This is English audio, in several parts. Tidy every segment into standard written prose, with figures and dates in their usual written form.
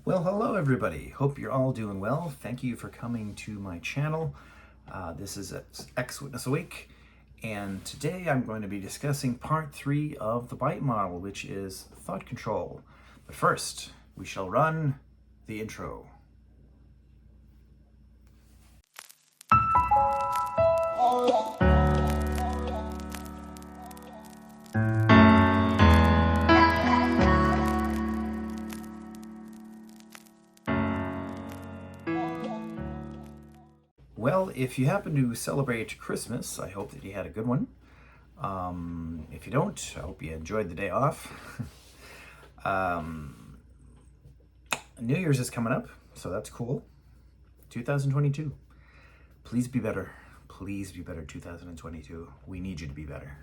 Well, hello everybody. Hope you're all doing well. Thank you for coming to my channel. This is X Witness a Week, and today I'm going to be discussing part 3 of the B.I.T.E model, which is thought control. But first, we shall run the intro. Well, if you happen to celebrate Christmas, I hope that you had a good one. If you don't, I hope you enjoyed the day off. New Year's is coming up, so that's cool. 2022. Please be better. Please be better, 2022. We need you to be better.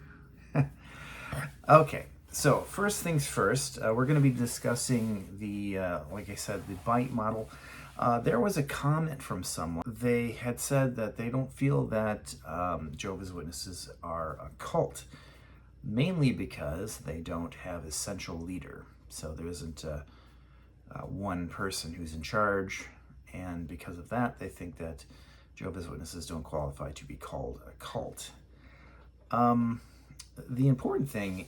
Okay, so first things first, we're going to be discussing the, like I said, the B.I.T.E model. There was a comment from someone. They had said that they don't feel that Jehovah's Witnesses are a cult, mainly because they don't have a central leader. So there isn't one person who's in charge, and because of that, they think that Jehovah's Witnesses don't qualify to be called a cult. The important thing,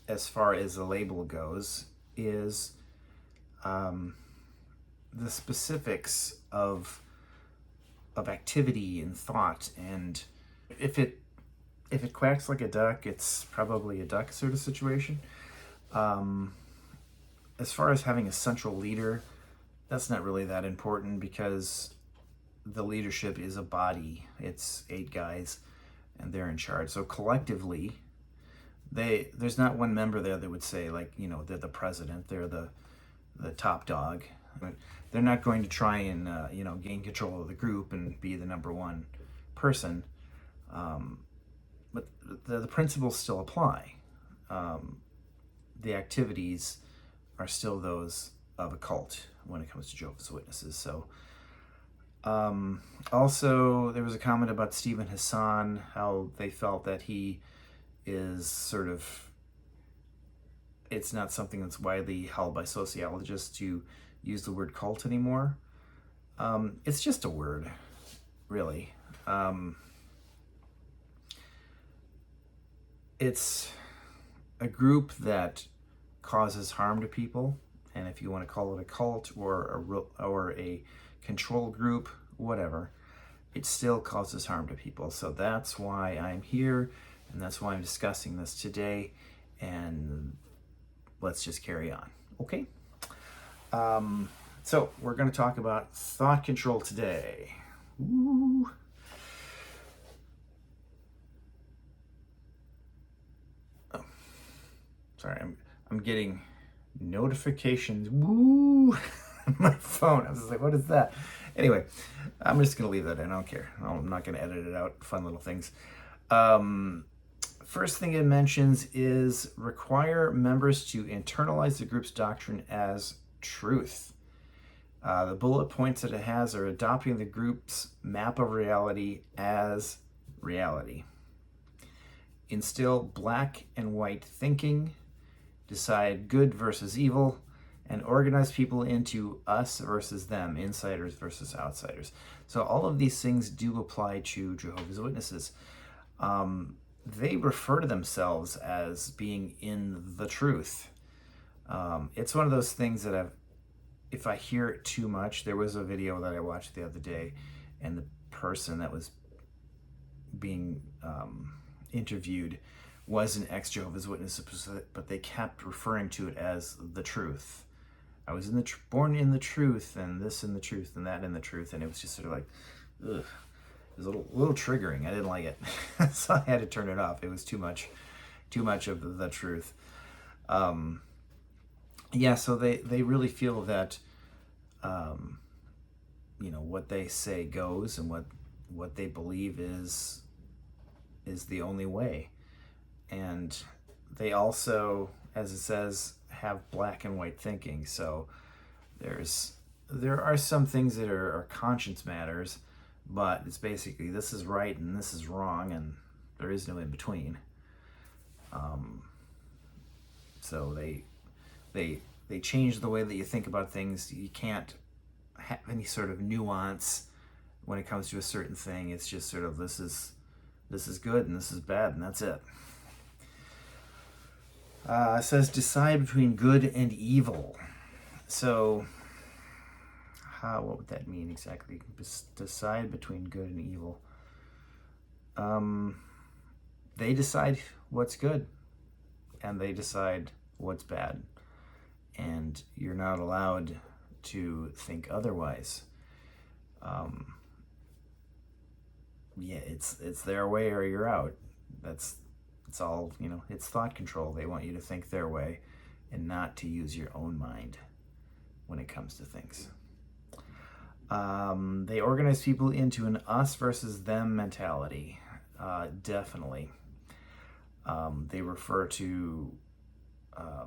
as far as the label goes, is the specifics of activity and thought, and if it quacks like a duck, it's probably a duck sort of situation. As far as having a central leader, that's not really that important because the leadership is a body. It's 8 guys and they're in charge. So collectively, there's not one member there that would say, like, you know, they're the president, they're the top dog. They're not going to try and gain control of the group and be the number one person. But the principles still apply. The activities are still those of a cult when it comes to Jehovah's Witnesses. So also there was a comment about Stephen Hassan, how they felt that he is sort of, it's not something that's widely held by sociologists to use the word cult anymore. It's just a word, really. It's a group that causes harm to people, and if you want to call it a cult or a control group, whatever, it still causes harm to people. So that's why I'm here, and that's why I'm discussing this today, and let's just carry on, okay? So we're going to talk about thought control today. Ooh. Oh, sorry, I'm getting notifications. Woo! My phone. I was just like, what is that? Anyway, I'm just going to leave that in. I don't care. I'm not going to edit it out. Fun little things. First thing it mentions is require members to internalize the group's doctrine as truth. The bullet points that it has are adopting the group's map of reality as reality. Instill black and white thinking. Decide good versus evil. And organize people into us versus them, insiders versus outsiders. So all of these things do apply to Jehovah's Witnesses. They refer to themselves as being in the truth. It's one of those things that if I hear it too much, there was a video that I watched the other day, and the person that was being interviewed was an ex-Jehovah's Witness, but they kept referring to it as the truth. I was born in the truth, and this in the truth, and that in the truth, and it was just sort of like, ugh. It was a little triggering. I didn't like it. So I had to turn it off. It was too much of the truth. Yeah, so they really feel that, what they say goes, and what they believe is the only way. And they also, as it says, have black and white thinking. So there are some things that are conscience matters, but it's basically this is right and this is wrong, and there is no in between. So they they change the way that you think about things. You can't have any sort of nuance when it comes to a certain thing. It's just sort of this is good and this is bad, and that's it. It says decide between good and evil. So what would that mean exactly? Decide between good and evil. They decide what's good and they decide what's bad, and you're not allowed to think otherwise. It's their way or you're out. It's all, it's thought control. They want you to think their way and not to use your own mind when it comes to things. They organize people into an us versus them mentality. Definitely. They refer to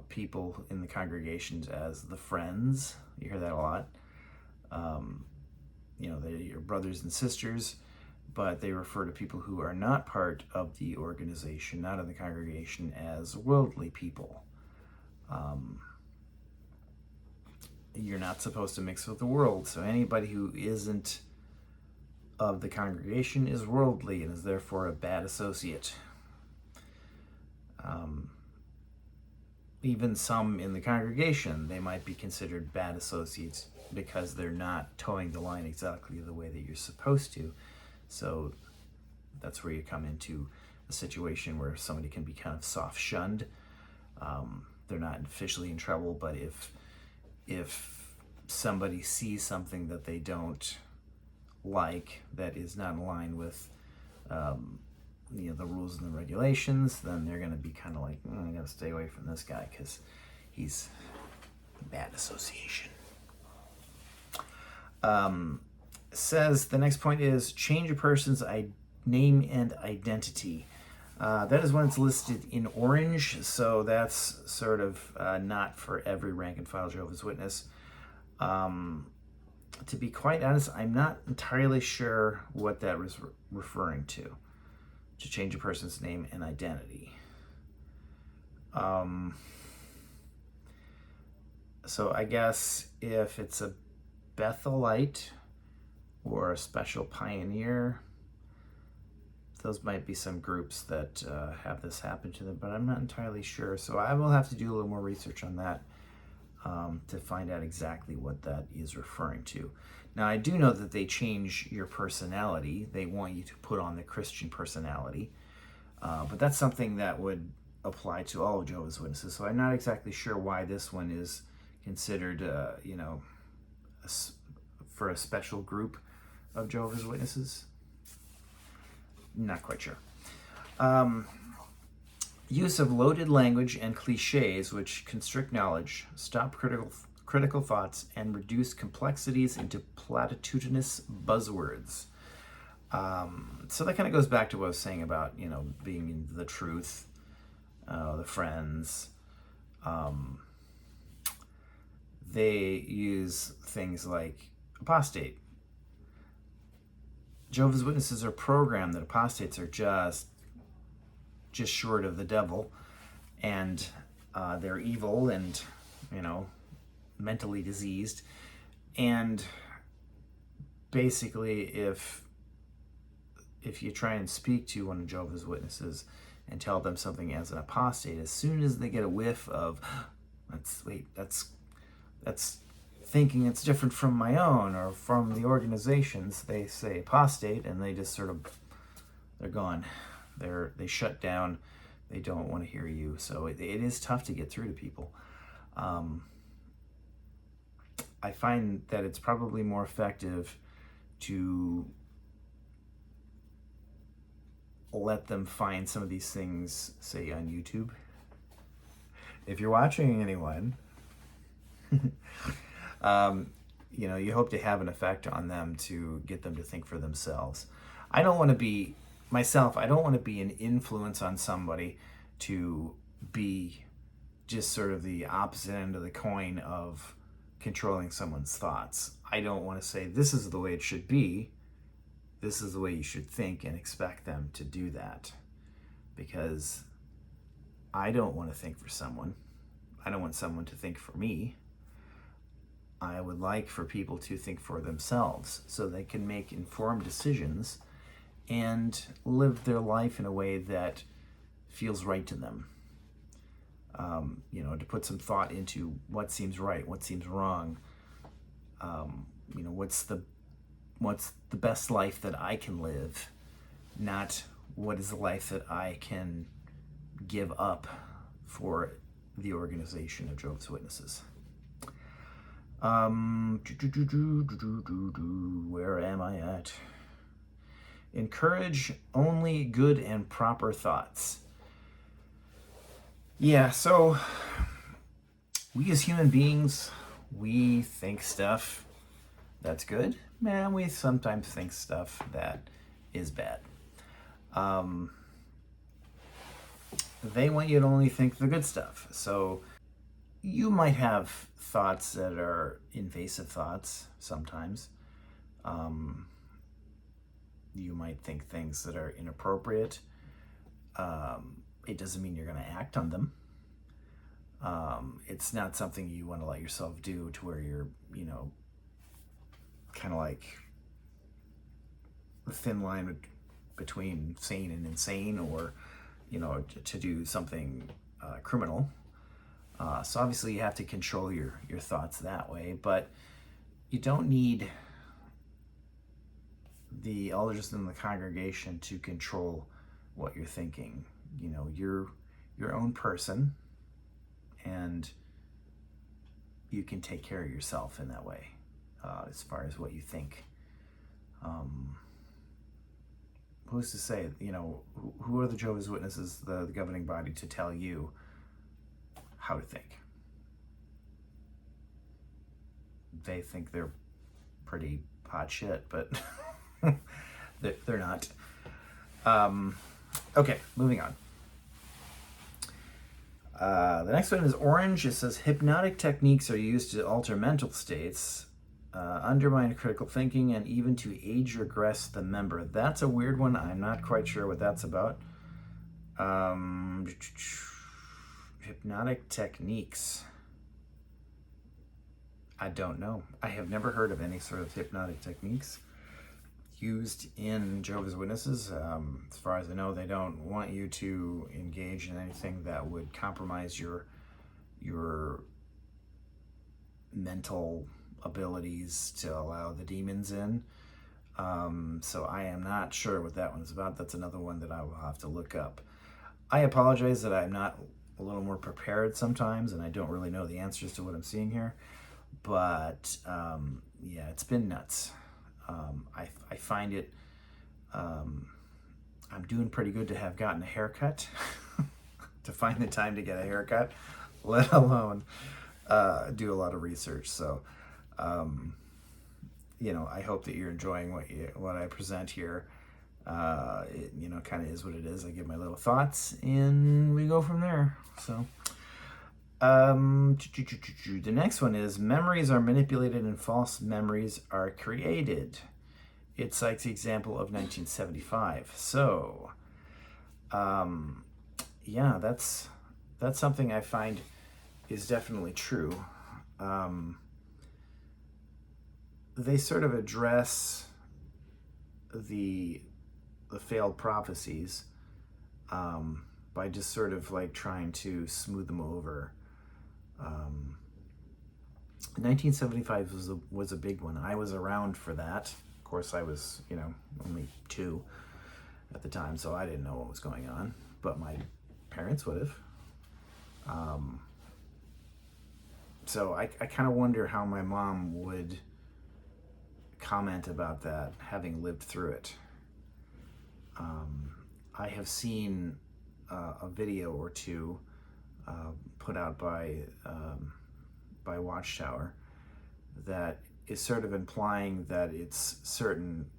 people in the congregations as the friends. You hear that a lot. They're your brothers and sisters, but they refer to people who are not part of the organization, not in the congregation, as worldly people. You're not supposed to mix with the world, so anybody who isn't of the congregation is worldly and is therefore a bad associate. Even some in the congregation, they might be considered bad associates because they're not towing the line exactly the way that you're supposed to. So that's where you come into a situation where somebody can be kind of soft shunned. They're not officially in trouble, but if somebody sees something that they don't like, that is not in line with the rules and the regulations, then they're going to be kind of like, I got to stay away from this guy because he's bad association. Says the next point is change a person's name and identity. That is when it's listed in orange, so that's sort of not for every rank and file Jehovah's Witness. To be quite honest, I'm not entirely sure what that was referring to change a person's name and identity. So I guess if it's a Bethelite or a special pioneer, those might be some groups that have this happen to them, but I'm not entirely sure. So I will have to do a little more research on that to find out exactly what that is referring to. Now, I do know that they change your personality. They want you to put on the Christian personality, but that's something that would apply to all of Jehovah's Witnesses. So I'm not exactly sure why this one is considered, for a special group of Jehovah's Witnesses. Not quite sure. Use of loaded language and cliches which constrict knowledge, stop critical thoughts, and reduce complexities into platitudinous buzzwords. So that kind of goes back to what I was saying about, being the truth, the friends. They use things like apostate. Jehovah's Witnesses are programmed that apostates are just short of the devil, and they're evil and, mentally diseased. And basically, if you try and speak to one of Jehovah's Witnesses and tell them something as an apostate, as soon as they get a whiff of, that's thinking it's different from my own or from the organizations, they say apostate, and they just they're gone. They shut down. They don't want to hear you. So it is tough to get through to people. I find that it's probably more effective to let them find some of these things, say on YouTube. If you're watching anyone, you hope to have an effect on them to get them to think for themselves. I don't want to be an influence on somebody to be just sort of the opposite end of the coin of controlling someone's thoughts. I don't want to say, this is the way it should be. This is the way you should think, and expect them to do that. Because I don't want to think for someone. I don't want someone to think for me. I would like for people to think for themselves so they can make informed decisions and live their life in a way that feels right to them. To put some thought into what seems right, what seems wrong. What's the best life that I can live, not what is the life that I can give up for the organization of Jehovah's Witnesses. Where am I at? Encourage only good and proper thoughts. Yeah, so we as human beings, we think stuff that's good, and we sometimes think stuff that is bad. They want you to only think the good stuff. So you might have thoughts that are invasive thoughts sometimes. You might think things that are inappropriate. It doesn't mean you're going to act on them. It's not something you want to let yourself do to where you're, kind of like the thin line between sane and insane, or, to do something criminal. So obviously you have to control your thoughts that way, but you don't need the elders in the congregation to control what you're thinking. You're your own person, and you can take care of yourself in that way, as far as what you think. Who's to say, who are the Jehovah's Witnesses, the governing body, to tell you how to think? They think they're pretty hot shit, but they're not. Okay, moving on. The next one is orange. It says hypnotic techniques are used to alter mental states, undermine critical thinking, and even to age regress the member. That's a weird one. I'm not quite sure what that's about. Hypnotic techniques. I don't know. I have never heard of any sort of hypnotic techniques used in Jehovah's Witnesses. As far as I know, they don't want you to engage in anything that would compromise your mental abilities to allow the demons in. So I am not sure what that one is about. That's another one that I will have to look up. I apologize that I'm not a little more prepared sometimes, and I don't really know the answers to what I'm seeing here. But yeah, it's been nuts. I find it, I'm doing pretty good to have gotten a haircut, to find the time to get a haircut, let alone do a lot of research. So, I hope that you're enjoying what I present here. It, kind of is what it is. I give my little thoughts, and we go from there. So, the next one is memories are manipulated and false memories are created. It cites the example of 1975. So, yeah, that's something I find is definitely true. They sort of address the failed prophecies by just sort of like trying to smooth them over. 1975 was a big one. I was around for that. Of course, I was, only 2 at the time, so I didn't know what was going on, but my parents would have. So I kind of wonder how my mom would comment about that, having lived through it. I have seen a video or two put out by Watchtower that is sort of implying that it's certain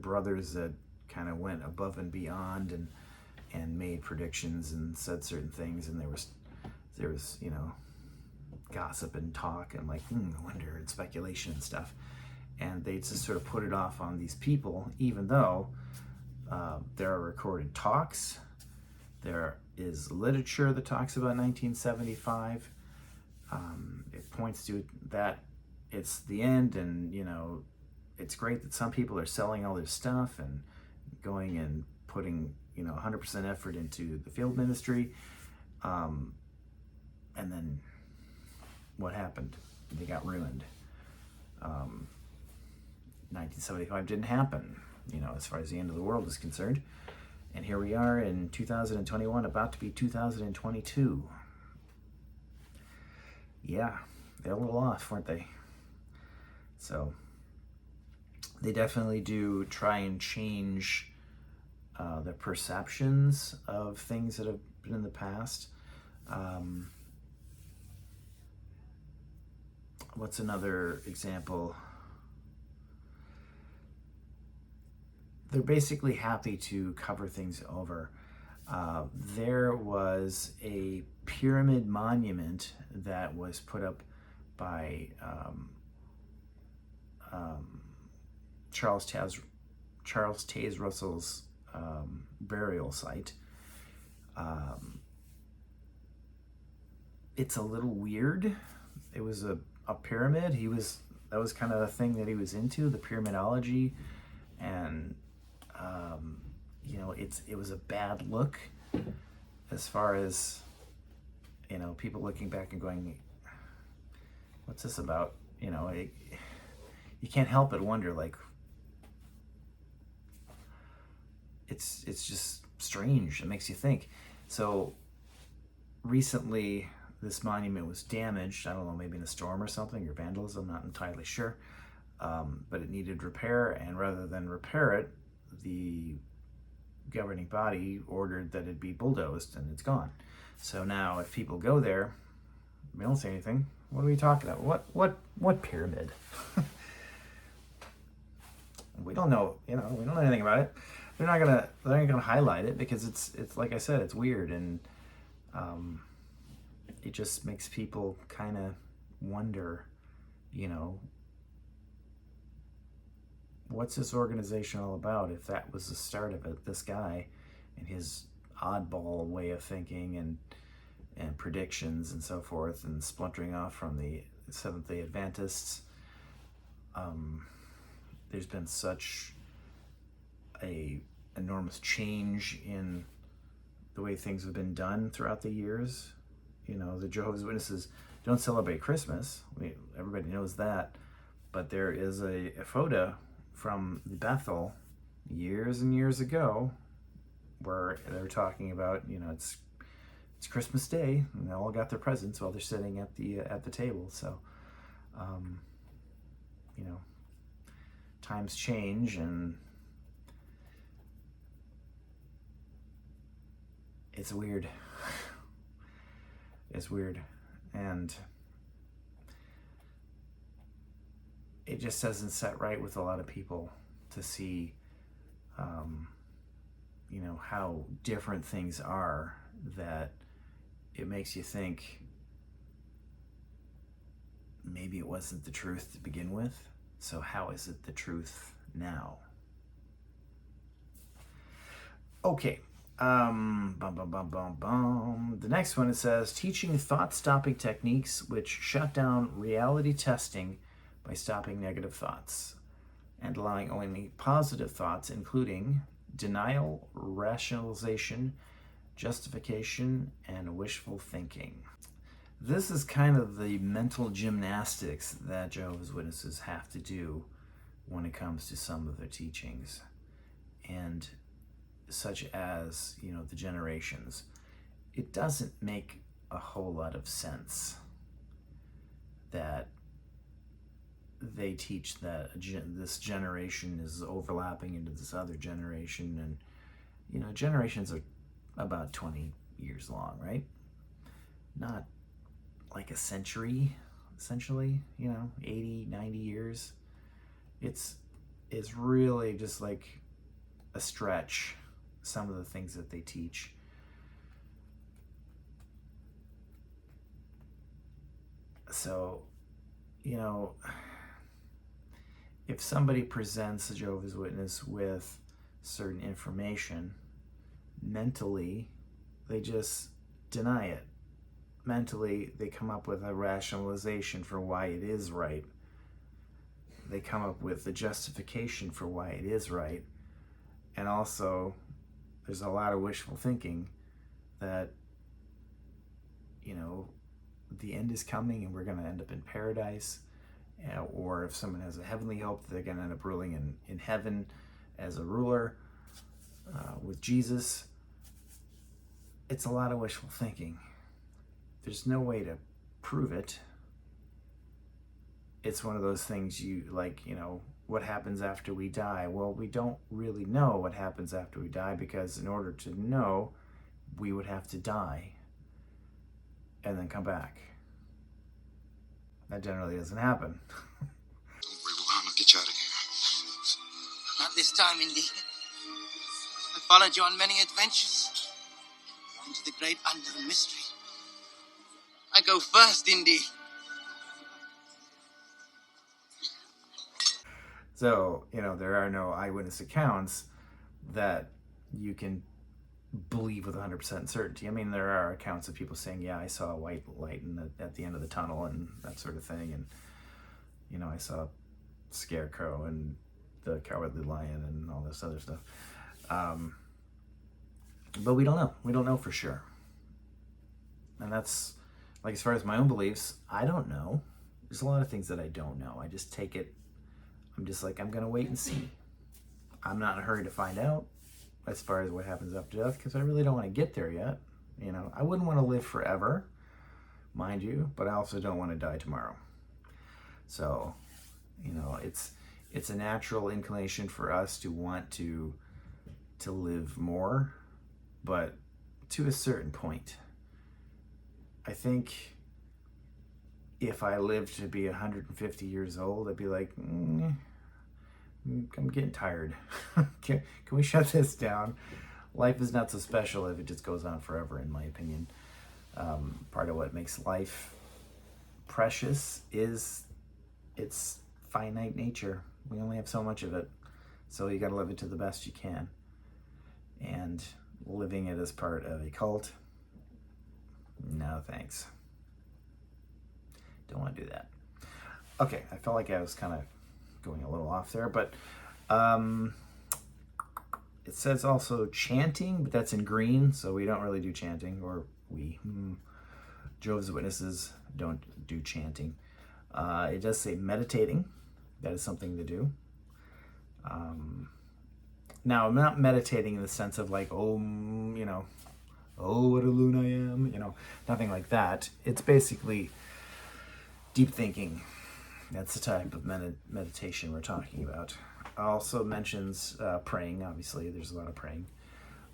brothers that kind of went above and beyond and made predictions and said certain things, and there was gossip and talk and wonder and speculation and stuff, and they just sort of put it off on these people, even though there are recorded talks, there is literature that talks about 1975. It points to that it's the end, and it's great that some people are selling all their stuff and going and putting 100% effort into the field ministry. And then what happened? They got ruined. 1975 didn't happen, as far as the end of the world is concerned. And here we are in 2021, about to be 2022. Yeah, they're a little off, weren't they? So they definitely do try and change the perceptions of things that have been in the past. What's another example? They're basically happy to cover things over. There was a pyramid monument that was put up by Charles Taze Russell's burial site. It's a little weird. It was a pyramid. That was kind of the thing that he was into, the pyramidology, and it was a bad look as far as people looking back and going, what's this about? You can't help but wonder, like, it's just strange. It makes you think. So recently this monument was damaged. I don't know, maybe in a storm or something, or vandalism, not entirely sure. But it needed repair, and rather than repair it, the governing body ordered that it be bulldozed, and it's gone. So now if people go there, they don't say anything. What are we talking about? What pyramid? We don't know, we don't know anything about it. They're not gonna highlight it because it's like I said, it's weird, and it just makes people kind of wonder, what's this organization all about? If that was the start of it, this guy and his oddball way of thinking and predictions and so forth, and splintering off from the Seventh-day Adventists. There's been such a enormous change in the way things have been done throughout the years. The Jehovah's Witnesses don't celebrate Christmas. Everybody knows that. But there is a photo from Bethel years and years ago where they're talking about, it's Christmas Day, and they all got their presents while they're sitting at the table. So, times change, and it's weird. It's weird, and it just doesn't set right with a lot of people to see, how different things are, that it makes you think maybe it wasn't the truth to begin with. So how is it the truth now? Okay. The next one, it says, teaching thought-stopping techniques which shut down reality testing by stopping negative thoughts and allowing only positive thoughts, including denial, rationalization, justification, and wishful thinking. This is kind of the mental gymnastics that Jehovah's Witnesses have to do when it comes to some of their teachings, and such as, the generations. It doesn't make a whole lot of sense that they teach that this generation is overlapping into this other generation, and generations are about 20 years long, right? Not like a century, essentially, 80, 90 years. It's really just like a stretch, some of the things that they teach. So, if somebody presents a Jehovah's Witness with certain information, mentally they just deny it. Mentally, they come up with a rationalization for why it is right. They come up with the justification for why it is right. And also, there's a lot of wishful thinking that, the end is coming and we're going to end up in paradise. Or if someone has a heavenly hope, they're going to end up ruling in heaven as a ruler with Jesus. It's a lot of wishful thinking. There's no way to prove it. It's one of those things what happens after we die? Well, we don't really know what happens after we die, because in order to know, we would have to die and then come back. That generally doesn't happen. Don't worry, I'll get you out of here. Not this time, Indy. I followed you on many adventures into the great unknown mystery. I go first, Indy. So, there are no eyewitness accounts that you can believe with 100% certainty. I mean, there are accounts of people saying, yeah, I saw a white light at the end of the tunnel and that sort of thing. And, I saw Scarecrow and the Cowardly Lion and all this other stuff. But we don't know. We don't know for sure. And that's, as far as my own beliefs, I don't know. There's a lot of things that I don't know. I just take it. I'm just I'm going to wait and see. I'm not in a hurry to find out as far as what happens after death, because I really don't want to get there yet. I wouldn't want to live forever, mind you, but I also don't want to die tomorrow. So, it's a natural inclination for us to want to live more, but to a certain point. I think if I lived to be 150 years old, I'd be like, I'm getting tired. Can we shut this down? Life is not so special if it just goes on forever, in my opinion. Part of what makes life precious is its finite nature. We only have so much of it, so you got to live it to the best you can. And living it as part of a cult, no thanks. Don't want to do that. Okay, I felt like I was kind of going a little off there, but it says also chanting, but that's in green, so we don't really do chanting, or Jehovah's Witnesses don't do chanting. It does say meditating. That is something to do. Now, I'm not meditating in the sense of oh, what a loon I am, nothing like that. It's basically deep thinking. That's the type of meditation we're talking about. Also mentions praying. Obviously, there's a lot of praying.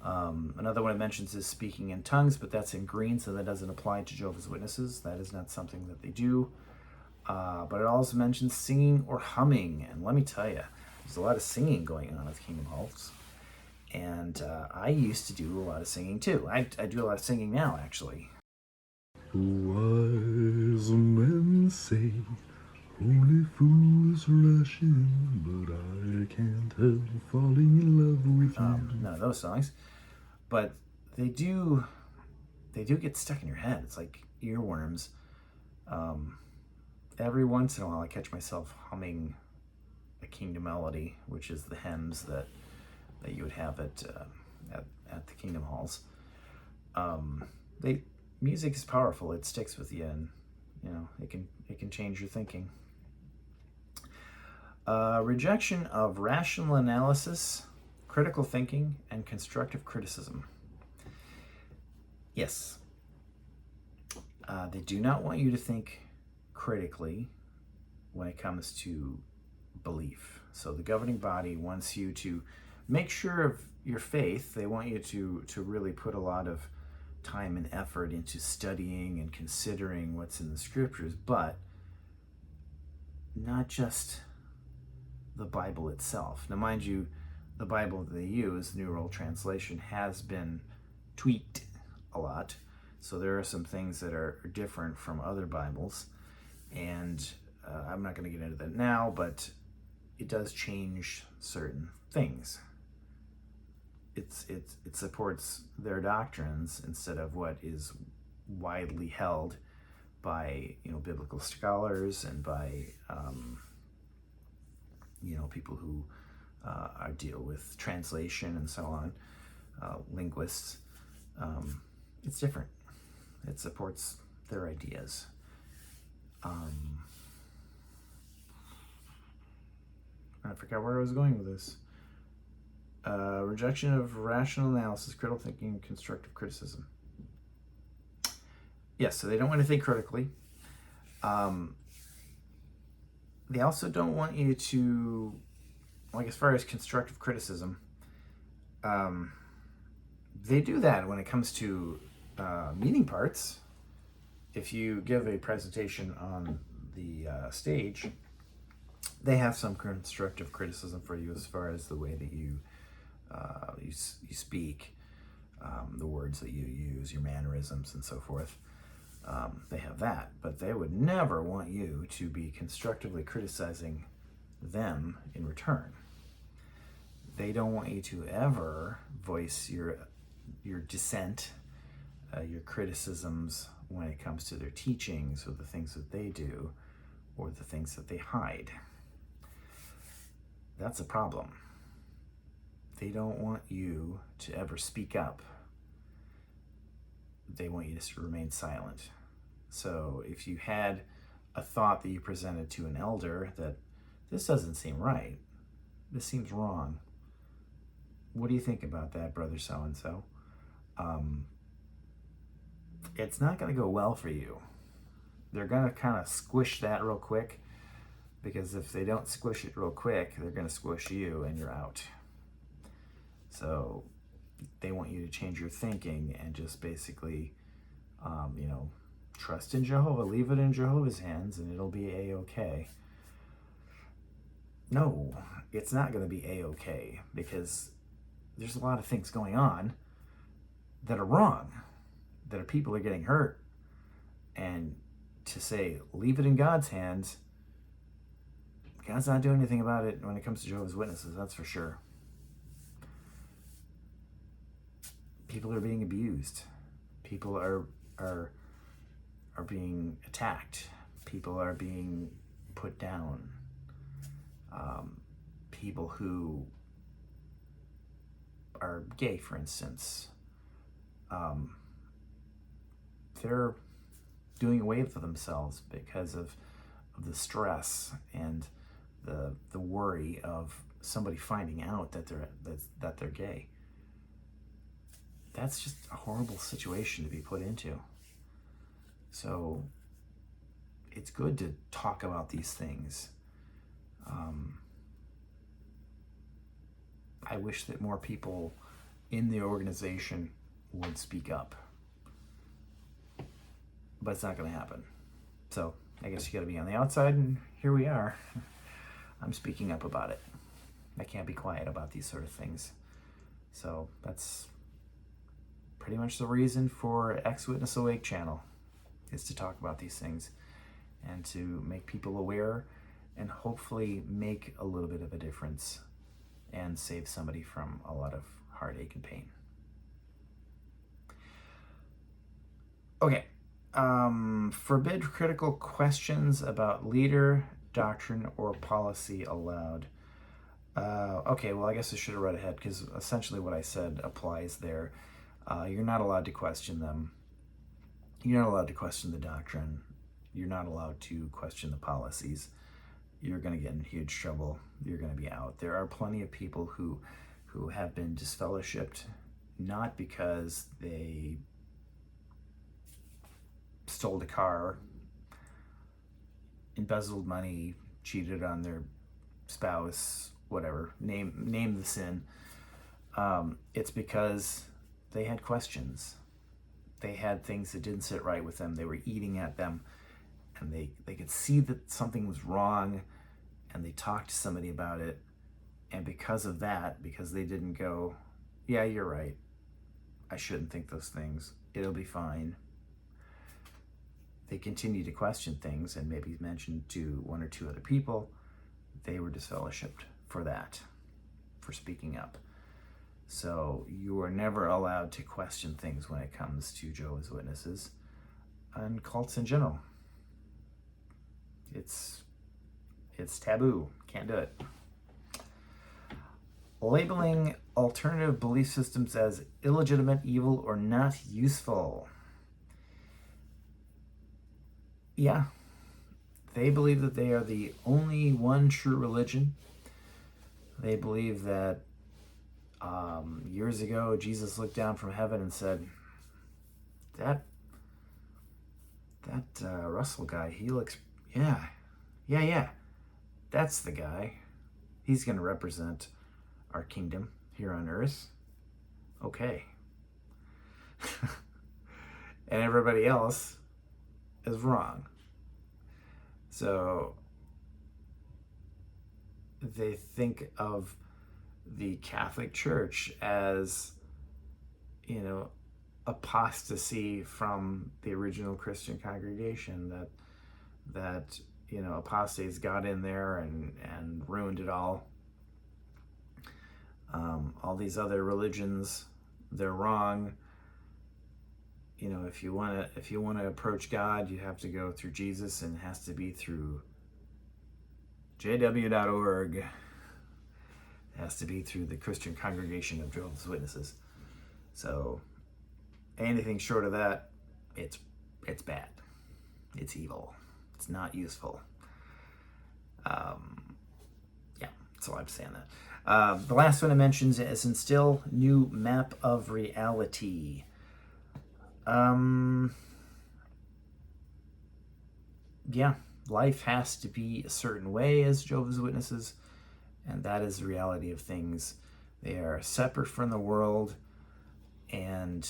Another one it mentions is speaking in tongues, but that's in green, so that doesn't apply to Jehovah's Witnesses. That is not something that they do. But it also mentions singing or humming. And let me tell you, there's a lot of singing going on at the Kingdom Halls. And I used to do a lot of singing too. I do a lot of singing now, actually. Wise men say only fools rush in, but I can't help falling in love with you. None of those songs. But they do get stuck in your head. It's like earworms. Every once in a while I catch myself humming a Kingdom melody, which is the hymns that you would have at the Kingdom Halls. Music is powerful. It sticks with you, and it can change your thinking. Rejection of rational analysis, critical thinking, and constructive criticism. Yes. They do not want you to think critically when it comes to belief. So the governing body wants you to make sure of your faith. They want you to really put a lot of time and effort into studying and considering what's in the scriptures, but not just the Bible itself. Now, mind you, the Bible that they use, New World Translation, has been tweaked a lot. So there are some things that are different from other Bibles. And I'm not going to get into that now, but it does change certain things. it supports their doctrines instead of what is widely held by biblical scholars and by people who deal with translation and so on, linguists. It's different. It supports their ideas. I forgot where I was going with this. Rejection of rational analysis, critical thinking, constructive criticism. Yes, so they don't want to think critically. They also don't want you to, like, as far as constructive criticism, they do that when it comes to meeting parts. If you give a presentation on the stage, they have some constructive criticism for you as far as the way that you speak, the words that you use, your mannerisms, and so forth. They have that, but they would never want you to be constructively criticizing them in return. They don't want you to ever voice your dissent, your criticisms when it comes to their teachings or the things that they do or the things that they hide. That's a problem. They don't want you to ever speak up. They want you to remain silent. So if you had a thought that you presented to an elder that this doesn't seem right, this seems wrong, what do you think about that, brother so-and-so? It's not going to go well for you. They're going to kind of squish that real quick, because if they don't squish it real quick, they're going to squish you and you're out. So they want you to change your thinking and just basically, trust in Jehovah, leave it in Jehovah's hands, and it'll be A-okay. No, it's not going to be A-okay, because there's a lot of things going on that are wrong, that people are getting hurt. And to say, leave it in God's hands, God's not doing anything about it when it comes to Jehovah's Witnesses, that's for sure. People are being abused. People are being attacked. People are being put down. People who are gay, for instance, they're doing away with themselves because of the stress and the worry of somebody finding out that they're gay. That's just a horrible situation to be put into. So it's good to talk about these things. I wish that more people in the organization would speak up. But it's not going to happen. So I guess you got to be on the outside, and here we are. I'm speaking up about it. I can't be quiet about these sort of things. So that's pretty much the reason for X Witness Awake channel, is to talk about these things and to make people aware and hopefully make a little bit of a difference and save somebody from a lot of heartache and pain. Okay. Forbid critical questions about leader, doctrine, or policy allowed. Okay, well, I guess I should have read ahead, because essentially what I said applies there. You're not allowed to question them. You're not allowed to question the doctrine. You're not allowed to question the policies. You're going to get in huge trouble. You're going to be out. There are plenty of people who have been disfellowshipped, not because they stole a car, embezzled money, cheated on their spouse, whatever, name the sin. It's because they had questions. They had things that didn't sit right with them. They were eating at them, and they could see that something was wrong, and they talked to somebody about it. And because of that, because they didn't go, yeah, you're right, I shouldn't think those things, it'll be fine, they continue to question things and maybe mention to one or two other people, they were disfellowshipped for that, for speaking up. So you are never allowed to question things when it comes to Jehovah's Witnesses and cults in general. It's taboo. Can't do it. Labeling alternative belief systems as illegitimate, evil, or not useful. Yeah, they believe that they are the only one true religion. They believe that years ago Jesus looked down from heaven and said, that Russell guy, he looks, yeah, that's the guy. He's going to represent our kingdom here on earth. Okay. And everybody else is wrong. So they think of the Catholic Church as, apostasy from the original Christian congregation, that apostates got in there and ruined it all. All these other religions, they're wrong. If you want to approach God, you have to go through Jesus, and it has to be through jw.org. It has to be through the Christian Congregation of Jehovah's Witnesses. So anything short of that, it's bad. It's evil. It's not useful. That's all I'm saying that. The last one it mentions is instill new map of reality. Life has to be a certain way as Jehovah's Witnesses, and that is the reality of things. They are separate from the world, and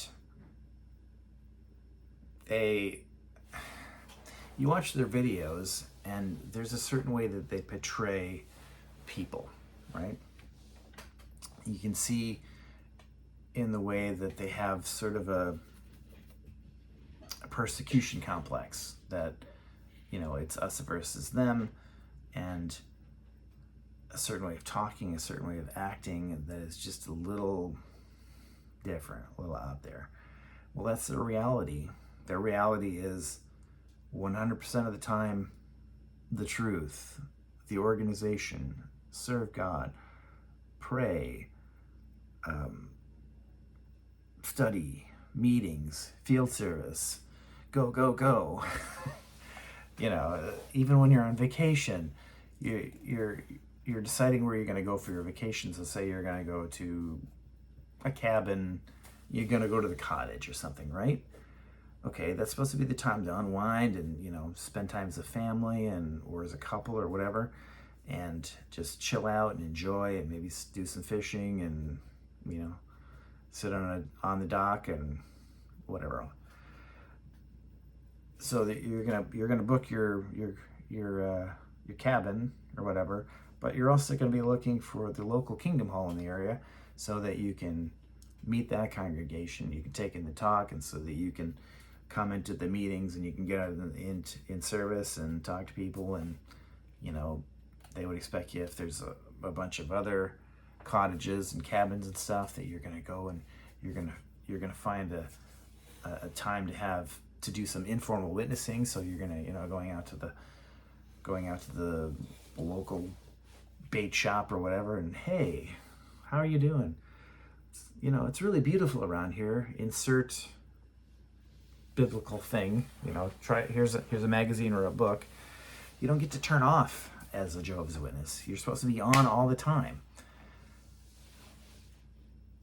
you watch their videos, and there's a certain way that they portray people, right? You can see in the way that they have sort of a persecution complex, that it's us versus them, and a certain way of talking, a certain way of acting that is just a little different, a little out there. Well, that's their reality. Their reality is 100% of the time the truth, the organization, serve God, pray, study, meetings, field service, go. Even when you're on vacation, you're deciding where you're going to go for your vacation. So say you're going to go to a cabin, you're going to go to the cottage or something, right? Okay, that's supposed to be the time to unwind and, spend time as a family or as a couple or whatever, and just chill out and enjoy and maybe do some fishing and, sit on the dock and whatever. So that you're gonna book your cabin or whatever, but you're also going to be looking for the local kingdom hall in the area so that you can meet that congregation. You can take in the talk, and so that you can come into the meetings and you can get out in service and talk to people, and they would expect you, if there's a bunch of other cottages and cabins and stuff, that you're going to go and you're going to find a time to do some informal witnessing. So you're going to going out to the local bait shop or whatever, and hey, how are you doing? It's really beautiful around here. Insert biblical thing. Here's a magazine or a book. You don't get to turn off as a Jehovah's Witness. You're supposed to be on all the time.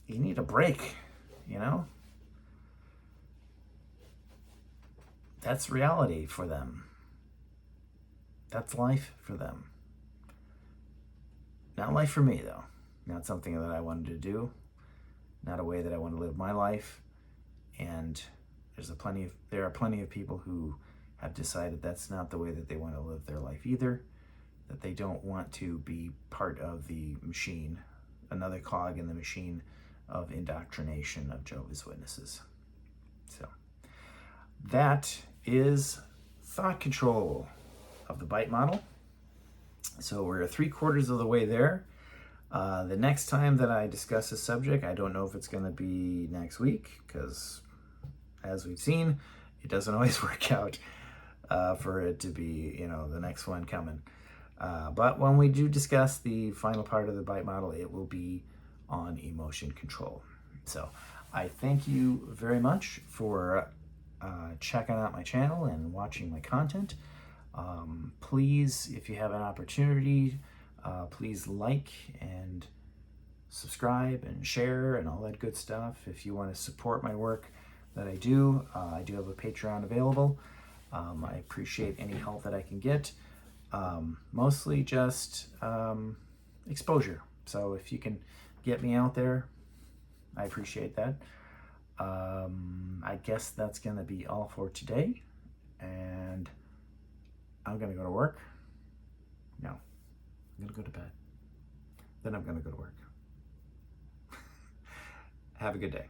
You need a break, That's reality for them. That's life for them. Not life for me, though. Not something that I wanted to do. Not a way that I want to live my life. And there are plenty of people who have decided that's not the way that they want to live their life either. That they don't want to be part of the machine, another cog in the machine of indoctrination of Jehovah's Witnesses. So that is thought control of the B.I.T.E model. So we're 3/4 of the way there. The next time that I discuss this subject, I don't know if it's going to be next week, because as we've seen, it doesn't always work out for it to be, the next one coming. But when we do discuss the final part of the B.I.T.E model, it will be on emotion control. So I thank you very much for checking out my channel and watching my content. Please, if you have an opportunity, please like and subscribe and share and all that good stuff. If you want to support my work that I do have a Patreon available. I appreciate any help that I can get. Mostly just exposure. So if you can get me out there, I appreciate that. I guess that's going to be all for today. And I'm going to go to work. No, I'm going to go to bed. Then I'm going to go to work. Have a good day.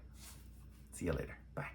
See you later. Bye.